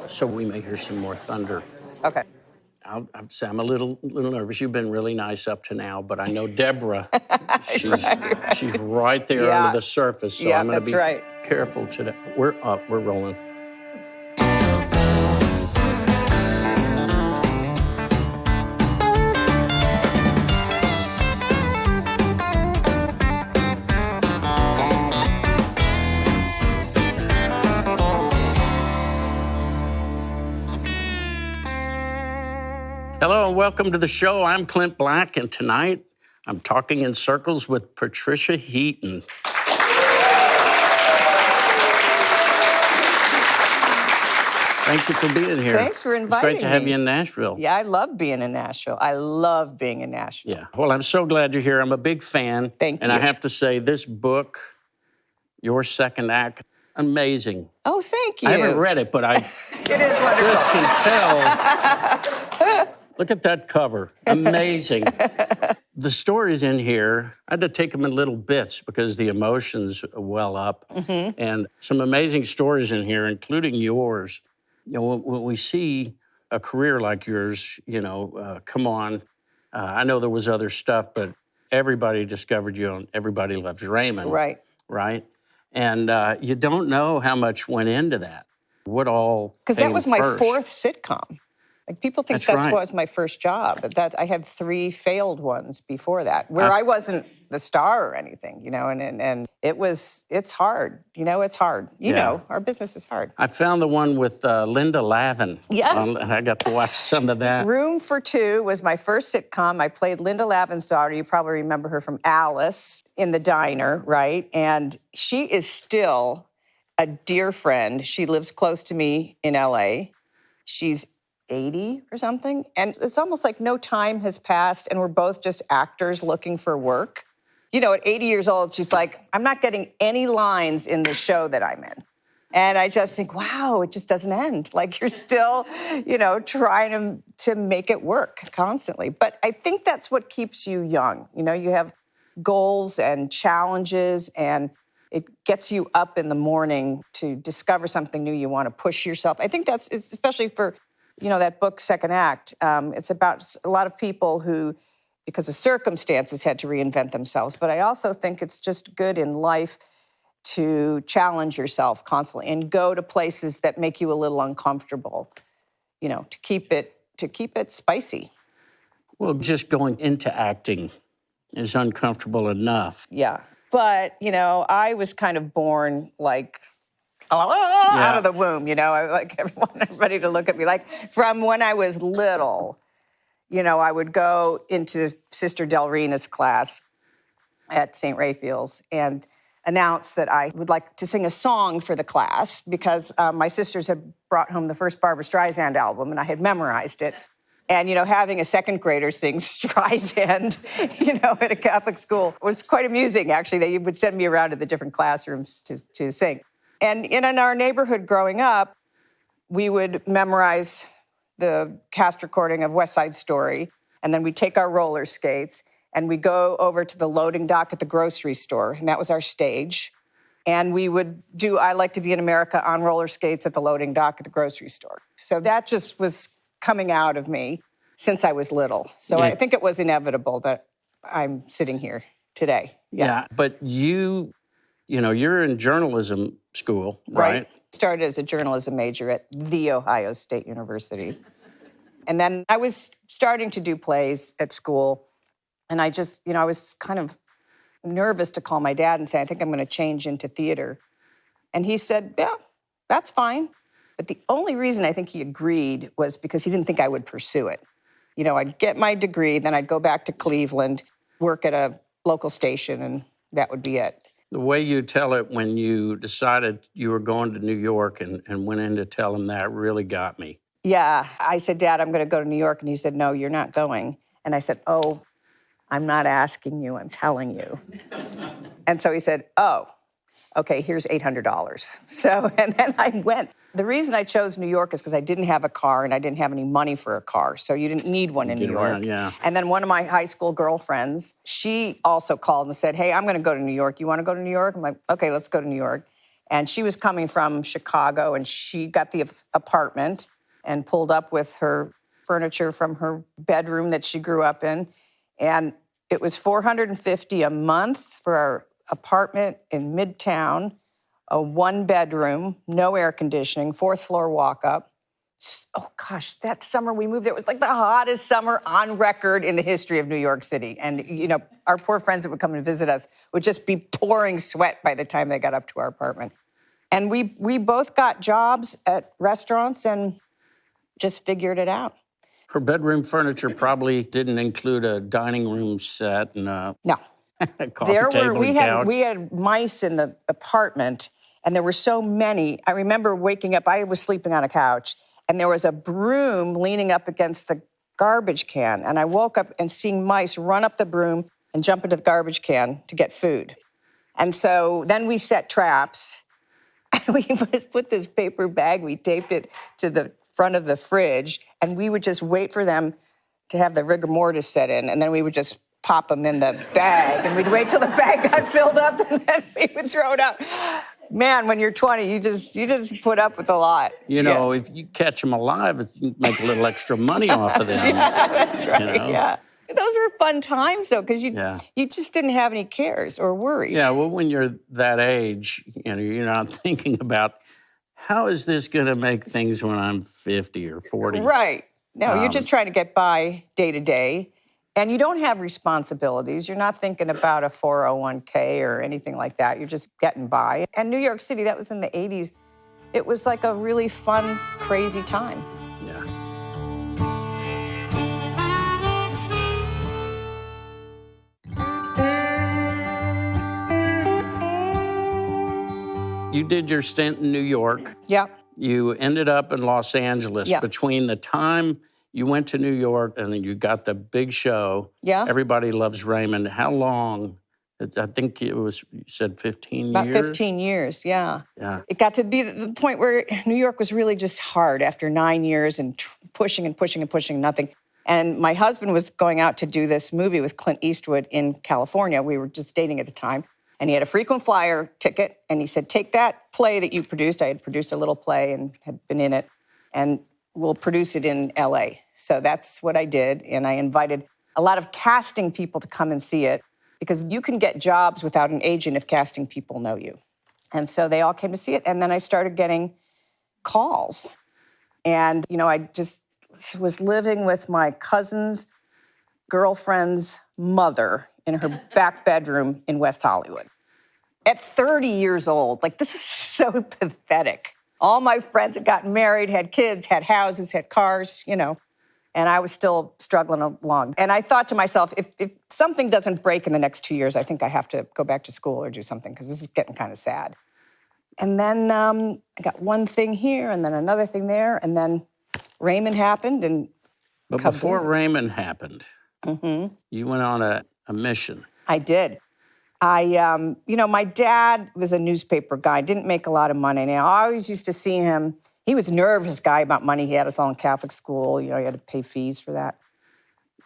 so we may hear some more thunder. Okay. I'll have to say I'm a little nervous. You've been really nice up to now, but I know Deborah, she's right there under the surface, so I'm going to be careful today. We're up, we're rolling. Hello and welcome to the show. I'm Clint Black, and tonight I'm talking in circles with Patricia Heaton. Thank you for being here. Thanks for inviting me. It's great to have you in Nashville. Yeah, I love being in Nashville. I love being in Nashville. Yeah, well, I'm so glad you're here. I'm a big fan. Thank you. And I have to say, this book, your second act, amazing. Oh, thank you. I haven't read it, but I it is wonderful. Just can tell. Look at that cover. Amazing. The stories in here, I had to take them in little bits because the emotions well up. Mm-hmm. And some amazing stories in here, including yours. You know, when we see a career like yours, come on. I know there was other stuff, but everybody discovered you on Everybody Loves Raymond. Right. Right? And you don't know how much went into that. What all Because that was my first. fourth sitcom. Like people think that's right. was my first job, but that I had 3 failed ones before that, where I wasn't the star or anything, and it's hard. It's hard. You know, our business is hard. I found the one with Linda Lavin. Yes. And I got to watch some of that. Room for Two was my first sitcom. I played Linda Lavin's daughter. You probably remember her from Alice in the Diner, right? And she is still a dear friend. She lives close to me in LA. She's 80 or something. And it's almost like no time has passed and we're both just actors looking for work. At 80 years old, she's like, I'm not getting any lines in the show that I'm in. And I just think, wow, it just doesn't end. Like you're still, trying to make it work constantly. But I think that's what keeps you young. You have goals and challenges, and it gets you up in the morning to discover something new. You want to push yourself. I think it's especially for, that book, Second Act. It's about a lot of people who, because of circumstances, had to reinvent themselves. But I also think it's just good in life to challenge yourself constantly and go to places that make you a little uncomfortable, to keep it spicy. Well, just going into acting is uncomfortable enough. Yeah. But, I was kind of born like, out of the womb, I like everybody to look at me. Like from when I was little, I would go into Sister Del Rena's class at St. Raphael's and announce that I would like to sing a song for the class because my sisters had brought home the first Barbra Streisand album and I had memorized it. And, having a second grader sing Streisand, at a Catholic school was quite amusing, actually. They would send me around to the different classrooms to sing. And in our neighborhood growing up, we would memorize the cast recording of West Side Story, and then we'd take our roller skates, and we'd go over to the loading dock at the grocery store, and that was our stage. And we would do I Like to Be in America on roller skates at the loading dock at the grocery store. So that just was coming out of me since I was little. So I think it was inevitable that I'm sitting here today. Yeah, but you're in journalism school, right? Started as a journalism major at The Ohio State University. And then I was starting to do plays at school. And I just, I was kind of nervous to call my dad and say, I think I'm going to change into theater. And he said, yeah, that's fine. But the only reason I think he agreed was because he didn't think I would pursue it. I'd get my degree, then I'd go back to Cleveland, work at a local station, and that would be it. The way you tell it when you decided you were going to New York and went in to tell him that really got me. Yeah. I said, Dad, I'm going to go to New York. And he said, no, you're not going. And I said, oh, I'm not asking you, I'm telling you. And so he said, oh, okay, here's $800. So, and then I went. The reason I chose New York is because I didn't have a car and I didn't have any money for a car. So you didn't need one in New York. Around, yeah. And then one of my high school girlfriends, she also called and said, hey, I'm going to go to New York. You want to go to New York? I'm like, okay, let's go to New York. And she was coming from Chicago, and she got the apartment and pulled up with her furniture from her bedroom that she grew up in. And it was $450 a month for our apartment in Midtown, a one-bedroom, no air conditioning, fourth floor walk-up. Oh, gosh, that summer we moved there, it was like the hottest summer on record in the history of New York City. And, our poor friends that would come and visit us would just be pouring sweat by the time they got up to our apartment. And we both got jobs at restaurants and just figured it out. Her bedroom furniture probably didn't include a dining room set and a No. coffee table and couch. We had mice in the apartment, and there were so many. I remember waking up, I was sleeping on a couch, and there was a broom leaning up against the garbage can. And I woke up and seeing mice run up the broom and jump into the garbage can to get food. And so then we set traps, and we put this paper bag, we taped it to the front of the fridge, and we would just wait for them to have the rigor mortis set in, and then we would just pop them in the bag, and we'd wait till the bag got filled up, and then we would throw it out. Man, when you're 20, you just put up with a lot. If you catch them alive, you make a little extra money off of them. Yeah, that's right, yeah. Those were fun times, though, because you just didn't have any cares or worries. Yeah, well, when you're that age, you're not thinking about, how is this going to make things when I'm 50 or 40? Right. No, you're just trying to get by day to day. And you don't have responsibilities. You're not thinking about a 401k or anything like that. You're just getting by. And New York City, that was in the 80s. It was like a really fun, crazy time. Yeah. You did your stint in New York. Yeah. You ended up in Los Angeles. Yeah. Between the time you went to New York and then you got the big show, Everybody Loves Raymond, how long? I think it was, you said 15 years? About 15 years, yeah. Yeah. It got to be the point where New York was really just hard after 9 years and pushing and pushing and pushing, nothing. And my husband was going out to do this movie with Clint Eastwood in California. We were just dating at the time. And he had a frequent flyer ticket, and he said, take that play that you produced. I had produced a little play and had been in it, and we'll produce it in LA. So that's what I did, and I invited a lot of casting people to come and see it, because you can get jobs without an agent if casting people know you. And so they all came to see it, and then I started getting calls. And, I just was living with my cousin's girlfriend's mother in her back bedroom in West Hollywood. At 30 years old, this was so pathetic. All my friends had gotten married, had kids, had houses, had cars, and I was still struggling along. And I thought to myself, if something doesn't break in the next 2 years, I think I have to go back to school or do something, because this is getting kind of sad. And then I got one thing here and then another thing there, and then Raymond happened. But before Raymond happened, you went on a mission. I did. My dad was a newspaper guy, didn't make a lot of money. And I always used to see him. He was a nervous guy about money. He had us all in Catholic school. He had to pay fees for that.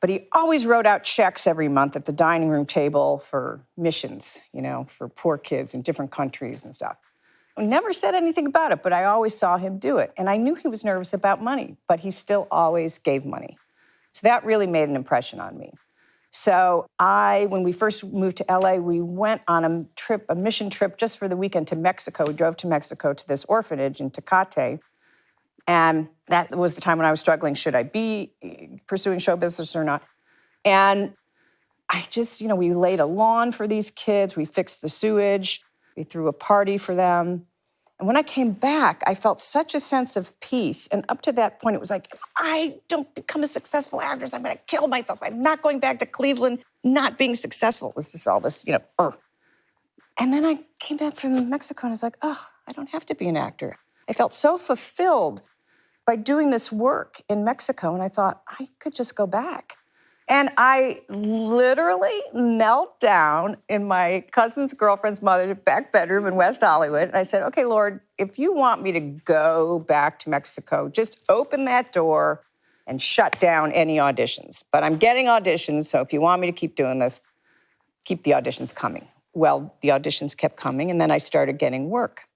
But he always wrote out checks every month at the dining room table for missions, for poor kids in different countries and stuff. I never said anything about it, but I always saw him do it. And I knew he was nervous about money, but he still always gave money. So that really made an impression on me. So when we first moved to LA, we went on a mission trip just for the weekend to Mexico. We drove to Mexico to this orphanage in Tecate. And that was the time when I was struggling. Should I be pursuing show business or not? And I just, we laid a lawn for these kids. We fixed the sewage. We threw a party for them. And when I came back, I felt such a sense of peace. And up to that point, it was like, if I don't become a successful actress, I'm going to kill myself. I'm not going back to Cleveland, not being successful. It was just all this, And then I came back from Mexico, and I was like, oh, I don't have to be an actor. I felt so fulfilled by doing this work in Mexico, and I thought, I could just go back. And I literally knelt down in my cousin's girlfriend's mother's back bedroom in West Hollywood. And I said, okay, Lord, if you want me to go back to Mexico, just open that door and shut down any auditions. But I'm getting auditions, so if you want me to keep doing this, keep the auditions coming. Well, the auditions kept coming, and then I started getting work.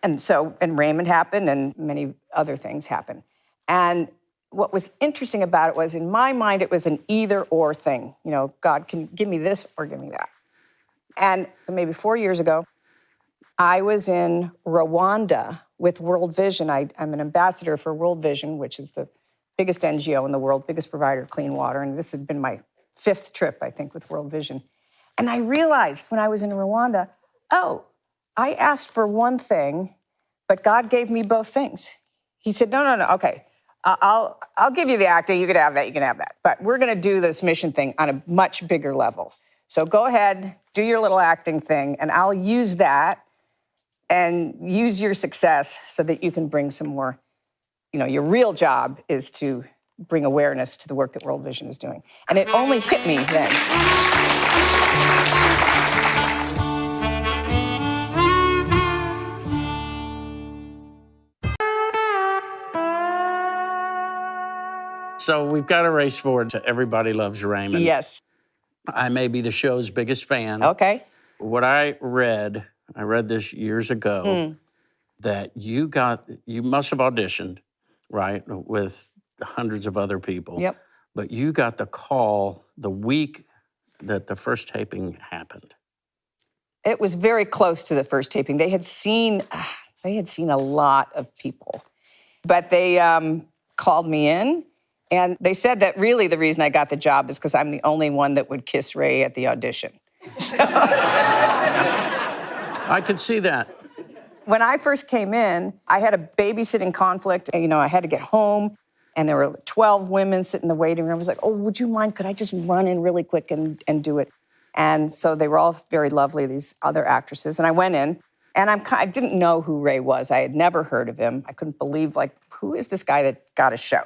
And Raymond happened and many other things happened. And what was interesting about it was, in my mind, it was an either or thing. You know, God can give me this or give me that. And maybe 4 years ago, I was in Rwanda with World Vision. I'm an ambassador for World Vision, which is the biggest NGO in the world, biggest provider of clean water. And this had been my 5th trip, I think, with World Vision. And I realized when I was in Rwanda, oh, I asked for one thing, but God gave me both things. He said, no, okay, I'll give you the acting, you can have that. But we're gonna do this mission thing on a much bigger level. So go ahead, do your little acting thing, and I'll use that and use your success so that you can bring some more. You know, your real job is to bring awareness to the work that World Vision is doing. And it only hit me then. So we've got to race forward to Everybody Loves Raymond. Yes. I may be the show's biggest fan. Okay. What I read this years ago, that you must have auditioned, right, with hundreds of other people. Yep. But you got the call the week that the first taping happened. It was very close to the first taping. They had seen a lot of people, but they called me in, and they said that really the reason I got the job is because I'm the only one that would kiss Ray at the audition. I could see that. When I first came in, I had a babysitting conflict, and I had to get home, and there were 12 women sitting in the waiting room. I was like, oh, would you mind? Could I just run in really quick and do it? And so they were all very lovely, these other actresses. And I went in, and I didn't know who Ray was. I had never heard of him. I couldn't believe, who is this guy that got a show?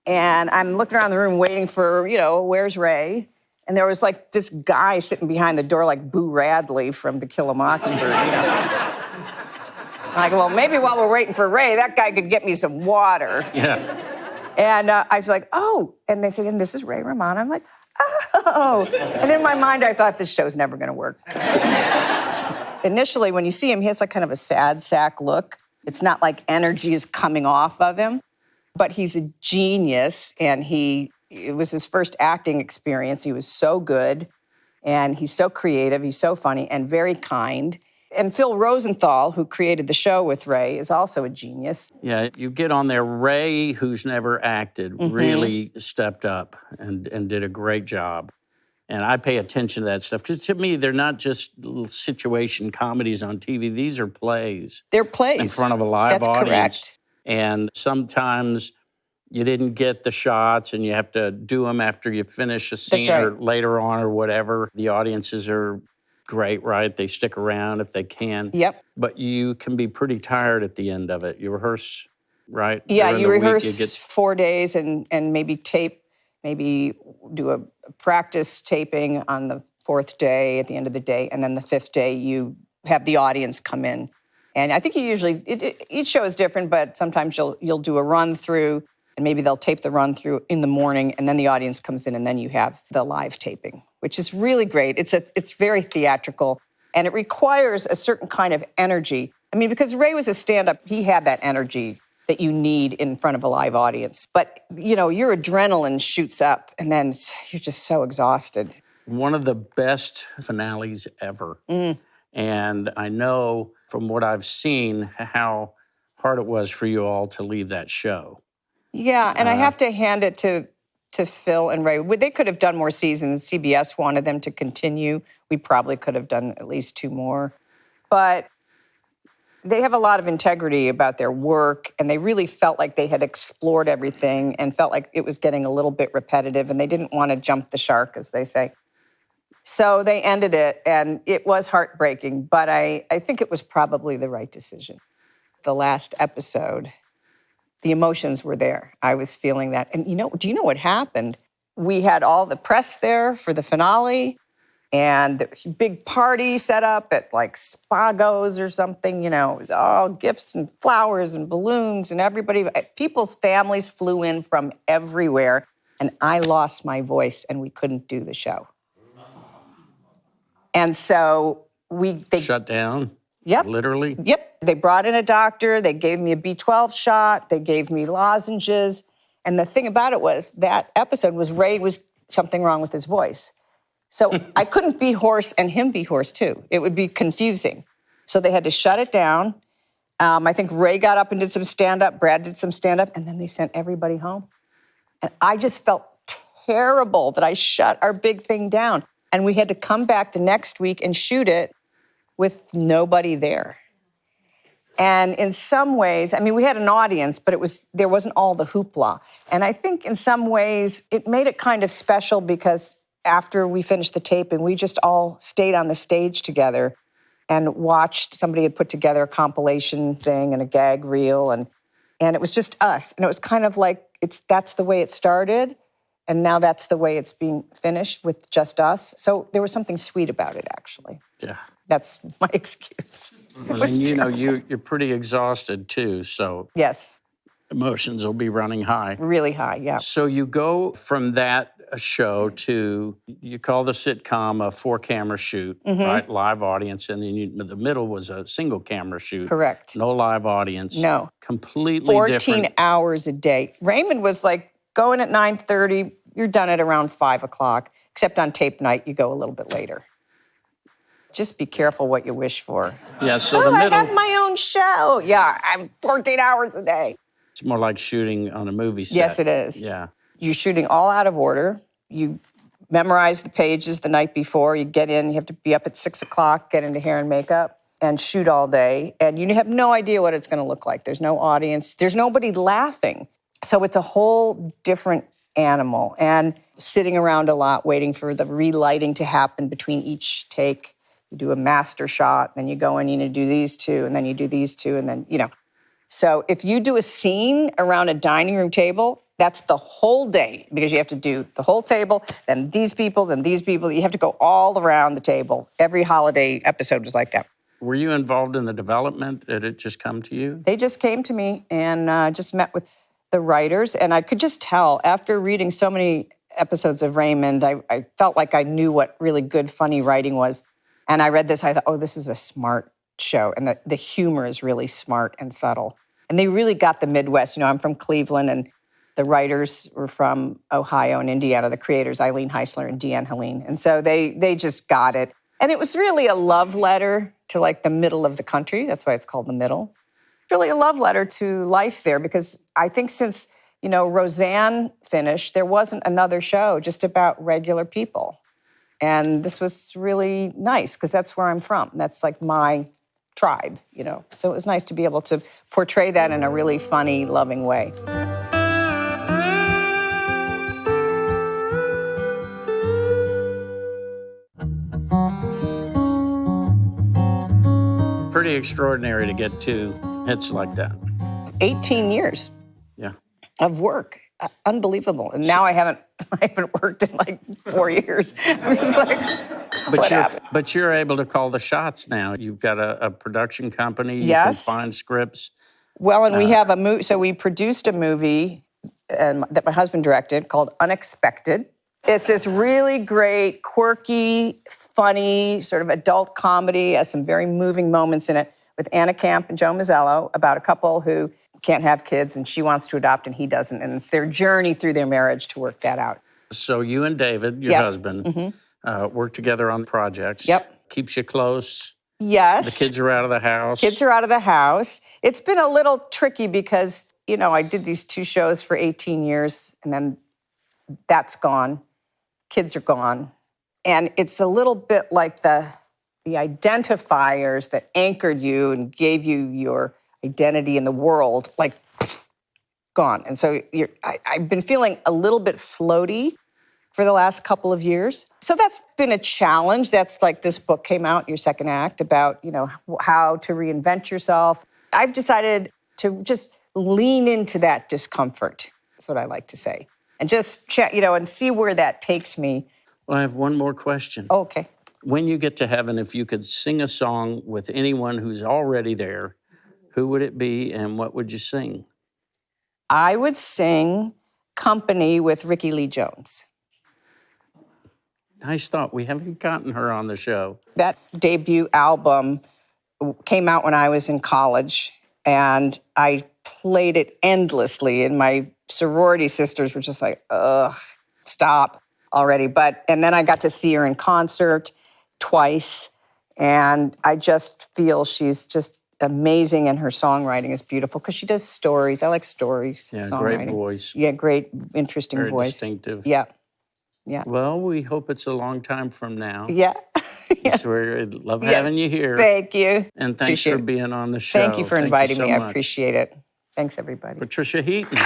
And I'm looking around the room waiting for, where's Ray? And there was this guy sitting behind the door like Boo Radley from To Kill a Mockingbird, I'm like, well, maybe while we're waiting for Ray, that guy could get me some water. Yeah. And I was like, oh. And they said, and this is Ray Romano. I'm like, oh. And in my mind, I thought this show's never going to work. Initially, when you see him, he has kind of a sad sack look. It's not like energy is coming off of him, but he's a genius. And it was his first acting experience. He was so good, and he's so creative. He's so funny and very kind. And Phil Rosenthal, who created the show with Ray, is also a genius. Yeah, you get on there. Ray, who's never acted, really stepped up and did a great job. And I pay attention to that stuff because to me, they're not just little situation comedies on TV. These are plays. They're plays. In front of a live audience. Correct. And sometimes you didn't get the shots and you have to do them after you finish a scene or later on or whatever. The audiences are great, right? They stick around if they can. Yep. But you can be pretty tired at the end of it. You rehearse, right? Yeah, you rehearse 4 days and maybe tape, maybe do a practice taping on the 4th day at the end of the day. And then the 5th day, you have the audience come in. And I think you usually, each show is different, but sometimes you'll do a run through, and maybe they'll tape the run through in the morning, and then the audience comes in, and then you have the live taping, which is really great. It's very theatrical, and it requires a certain kind of energy. I mean, because Ray was a stand-up, he had that energy that you need in front of a live audience. But, your adrenaline shoots up, and then you're just so exhausted. One of the best finales ever. And I know from what I've seen how hard it was for you all to leave that show. Yeah, and I have to hand it to Phil and Ray. They could have done more seasons. CBS wanted them to continue. We probably could have done at least 2 more. But they have a lot of integrity about their work, and they really felt like they had explored everything and felt like it was getting a little bit repetitive, and they didn't want to jump the shark, as they say. So they ended it, and it was heartbreaking, but I think it was probably the right decision. The last episode, the emotions were there. I was feeling that. And do you know what happened? We had all the press there for the finale, and there was a big party set up at Spago's or something, it was all gifts and flowers and balloons, and people's families flew in from everywhere, and I lost my voice, and we couldn't do the show. And so they shut down. Yep. Literally? Yep. They brought in a doctor. They gave me a B12 shot. They gave me lozenges. And the thing about it was that episode was Ray was something wrong with his voice. So I couldn't be hoarse and him be hoarse too. It would be confusing. So they had to shut it down. I think Ray got up and did some stand-up. Brad did some stand-up. And then they sent everybody home. And I just felt terrible that I shut our big thing down. And we had to come back the next week and shoot it with nobody there. And in some ways, I mean, we had an audience, but there wasn't all the hoopla. And I think in some ways, it made it kind of special because after we finished the taping, we just all stayed on the stage together and watched. Somebody had put together a compilation thing and a gag reel, and it was just us. And it was kind of like, that's the way it started, and now that's the way it's being finished with just us. So there was something sweet about it, actually. Yeah. That's my excuse. Well, and you're pretty exhausted too, so Yes, emotions will be running high. really high, yeah. So you go from that show to, you call the sitcom a 4-camera shoot, right? Live audience, and then the middle was a single camera shoot. Correct. No live audience. No. Completely 14 different. hours a day. Raymond was like, going at 9:30, you're done at around 5 o'clock, except on tape night, you go a little bit later. Just be careful what you wish for. Yeah, so the middle, I have my own show. Yeah, I'm 14 hours a day. it's more like shooting on a movie set. Yes, it is. Yeah. You're shooting all out of order. You memorize the pages the night before. You get in, you have to be up at 6 o'clock, get into hair and makeup, and shoot all day. And you have no idea what it's going to look like. There's no audience. There's nobody laughing. So it's a whole different animal. And sitting around a lot, waiting for the relighting to happen between each take. You do a master shot, then you go in, you do these two, and then you do these two, and then, So if you do a scene around a dining room table, that's the whole day, because you have to do the whole table, then these people, then these people. You have to go all around the table. Every holiday episode was like that. Were you involved in the development? Did it just come to you? They just came to me and just met with the writers, and I could just tell, after reading so many episodes of Raymond, I felt like I knew what really good, funny writing was. And I read this, I thought, oh, this is a smart show. And the humor is really smart and subtle. And they really got the Midwest. I'm from Cleveland, and the writers were from Ohio and Indiana, the creators, Eileen Heisler and Deanne Helene. And so they just got it. And it was really a love letter to like the middle of the country. That's why it's called The Middle. It's really a love letter to life there, because I think since, Roseanne finished, there wasn't another show just about regular people. And this was really nice because that's where I'm from. That's like my tribe, So it was nice to be able to portray that in a really funny, loving way. Pretty extraordinary to get 2 hits like that. 18 years Yeah. of work. Unbelievable. And now I haven't worked in like 4 years. I was just like, what happened? But you're able to call the shots now. You've got a production company. You Yes. can find scripts. Well, and we have a movie. So we produced a movie that my husband directed called Unexpected. It's this really great, quirky, funny, sort of adult comedy. Has some very moving moments in it with Anna Camp and Joe Mazzello about a couple who can't have kids and she wants to adopt and he doesn't. And it's their journey through their marriage to work that out. So you and David, your husband, work together on projects. Yep. Keeps you close. Yes. The kids are out of the house. Kids are out of the house. It's been a little tricky because, I did these 2 shows for 18 years and then that's gone. Kids are gone. And it's a little bit like the identifiers that anchored you and gave you your identity in the world, like, gone. And so I've been feeling a little bit floaty for the last couple of years. So that's been a challenge. That's like this book came out, your second act, about, how to reinvent yourself. I've decided to just lean into that discomfort. That's what I like to say. And just chat, and see where that takes me. Well, I have one more question. Oh, okay. When you get to heaven, if you could sing a song with anyone who's already there, who would it be and what would you sing? I would sing Company with Rickie Lee Jones. Nice thought. We haven't gotten her on the show. That debut album came out when I was in college, and I played it endlessly, and my sorority sisters were just like, ugh, stop already. And then I got to see her in concert twice, and I just feel she's just amazing, and her songwriting is beautiful because she does stories. I like stories, Yeah, songwriting. great voice. Yeah, great, interesting Very voice. distinctive. Yeah, yeah. Well, we hope it's a long time from now. Yeah. So we love Yes. having you here. Thank you. And thanks Appreciate for it. being on the show. Thank you for Thank inviting so me. I much. appreciate it. Thanks, everybody. Patricia Heaton.